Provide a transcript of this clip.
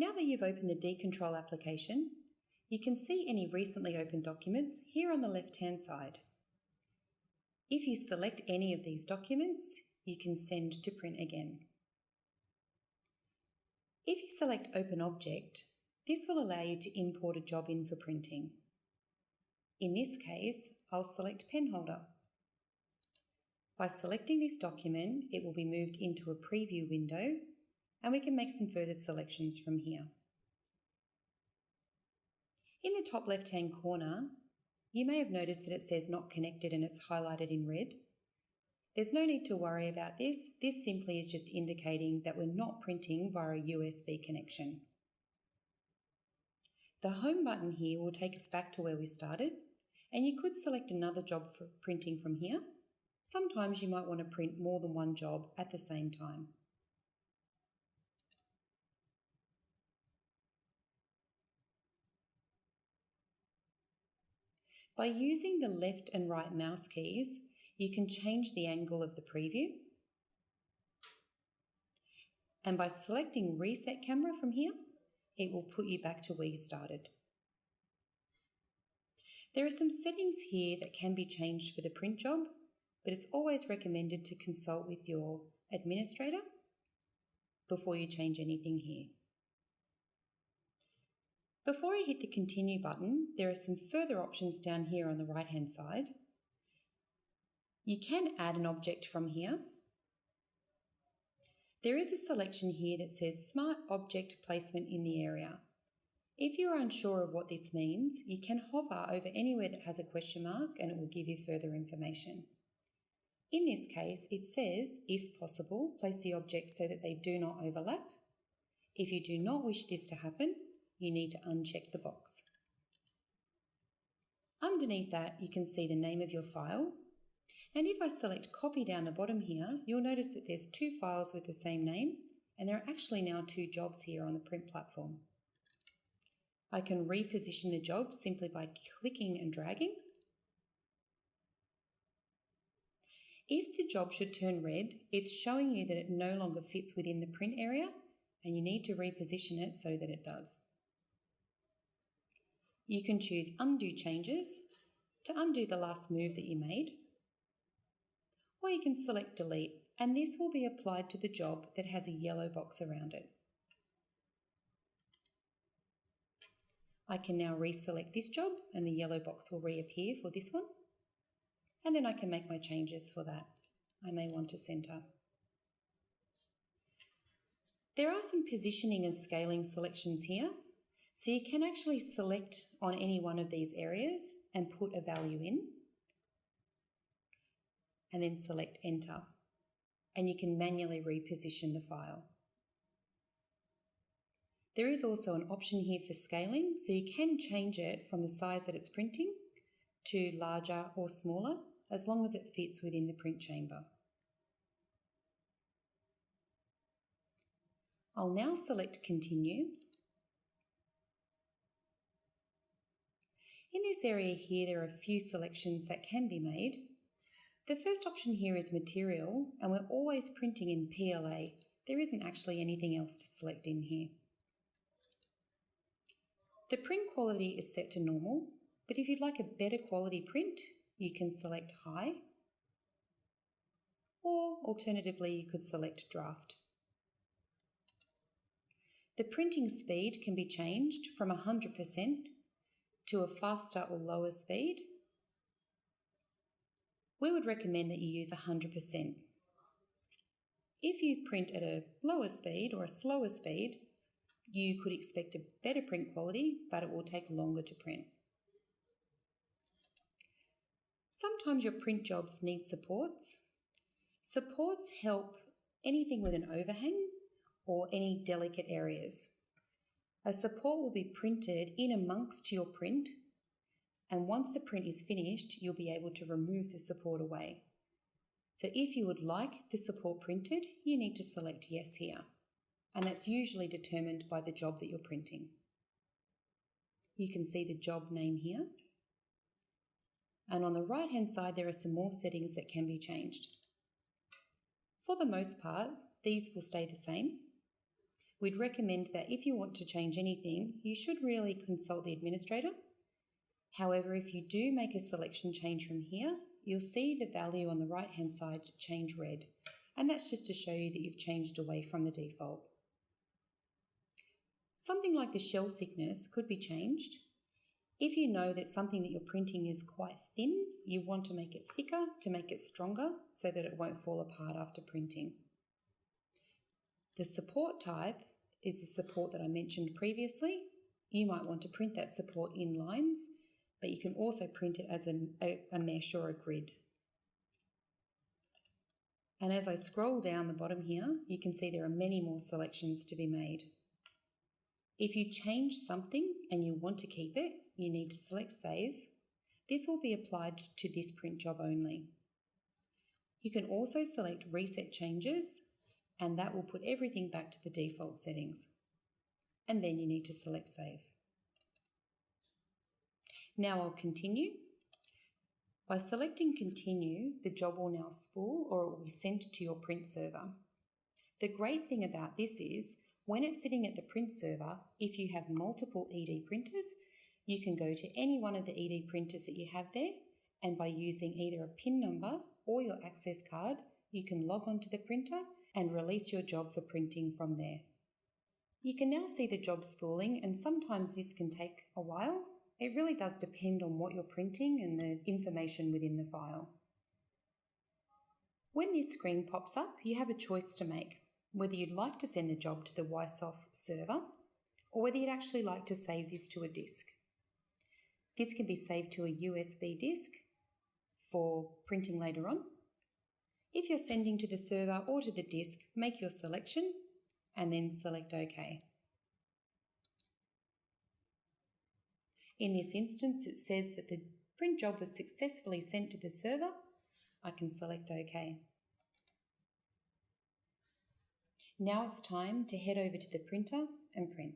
Now that you've opened the Dee Control application, you can see any recently opened documents here on the left-hand side. If you select any of these documents, you can send to print again. If you select Open Object, this will allow you to import a job in for printing. In this case, I'll select Pen Holder. By selecting this document, it will be moved into a preview window, and we can make some further selections from here. In the top left-hand corner, you may have noticed that it says Not Connected and it's highlighted in red. There's no need to worry about this. This simply is just indicating that we're not printing via a USB connection. The Home button here will take us back to where we started, and you could select another job for printing from here. Sometimes you might want to print more than one job at the same time. By using the left and right mouse keys, you can change the angle of the preview. And by selecting Reset Camera from here, it will put you back to where you started. There are some settings here that can be changed for the print job, but it's always recommended to consult with your administrator before you change anything here. Before I hit the Continue button, there are some further options down here on the right-hand side. You can add an object from here. There is a selection here that says Smart Object Placement in the area. If you are unsure of what this means, you can hover over anywhere that has a question mark and it will give you further information. In this case, it says, if possible, place the objects so that they do not overlap. If you do not wish this to happen, you need to uncheck the box. Underneath that, you can see the name of your file. And if I select Copy down the bottom here, you'll notice that there's two files with the same name, and there are actually now two jobs here on the print platform. I can reposition the job simply by clicking and dragging. If the job should turn red, it's showing you that it no longer fits within the print area, and you need to reposition it so that it does. You can choose Undo Changes to undo the last move that you made, or you can select Delete, and this will be applied to the job that has a yellow box around it. I can now reselect this job and the yellow box will reappear for this one, and then I can make my changes for that. I may want to center. There are some positioning and scaling selections here, so you can actually select on any one of these areas and put a value in, and then select Enter, and you can manually reposition the file. There is also an option here for scaling, so you can change it from the size that it's printing to larger or smaller, as long as it fits within the print chamber. I'll now select Continue. In this area here, there are a few selections that can be made. The first option here is Material, and we're always printing in PLA. There isn't actually anything else to select in here. The print quality is set to normal, but if you'd like a better quality print, you can select High, or alternatively you could select Draft. The printing speed can be changed from 100% to a faster or lower speed. We would recommend that you use 100%. If you print at a lower speed or a slower speed, you could expect a better print quality, but it will take longer to print. Sometimes your print jobs need supports. Supports help anything with an overhang or any delicate areas. A support will be printed in amongst your print, and once the print is finished, you'll be able to remove the support away. So if you would like the support printed, you need to select Yes here, and that's usually determined by the job that you're printing. You can see the job name here, and on the right-hand side there are some more settings that can be changed. For the most part, these will stay the same, We'd recommend that if you want to change anything, you should really consult the administrator. However, if you do make a selection change from here, you'll see the value on the right-hand side change red, and that's just to show you that you've changed away from the default. Something like the shell thickness could be changed. If you know that something that you're printing is quite thin, you want to make it thicker to make it stronger so that it won't fall apart after printing. The support type is the support that I mentioned previously. You might want to print that support in lines, but you can also print it as a mesh or a grid. And as I scroll down the bottom here, you can see there are many more selections to be made. If you change something and you want to keep it, you need to select Save. This will be applied to this print job only. You can also select Reset Changes, and that will put everything back to the default settings. And then you need to select Save. Now I'll continue. By selecting Continue, the job will now spool or it will be sent to your print server. The great thing about this is, when it's sitting at the print server, if you have multiple eDee printers, you can go to any one of the eDee printers that you have there, and by using either a PIN number or your access card, you can log on to the printer and release your job for printing from there. You can now see the job spooling, and sometimes this can take a while. It really does depend on what you're printing and the information within the file. When this screen pops up, you have a choice to make, whether you'd like to send the job to the Ysoft server or whether you'd actually like to save this to a disk. This can be saved to a USB disk for printing later on. If you're sending to the server or to the disk, make your selection and then select OK. In this instance, it says that the print job was successfully sent to the server. I can select OK. Now it's time to head over to the printer and print.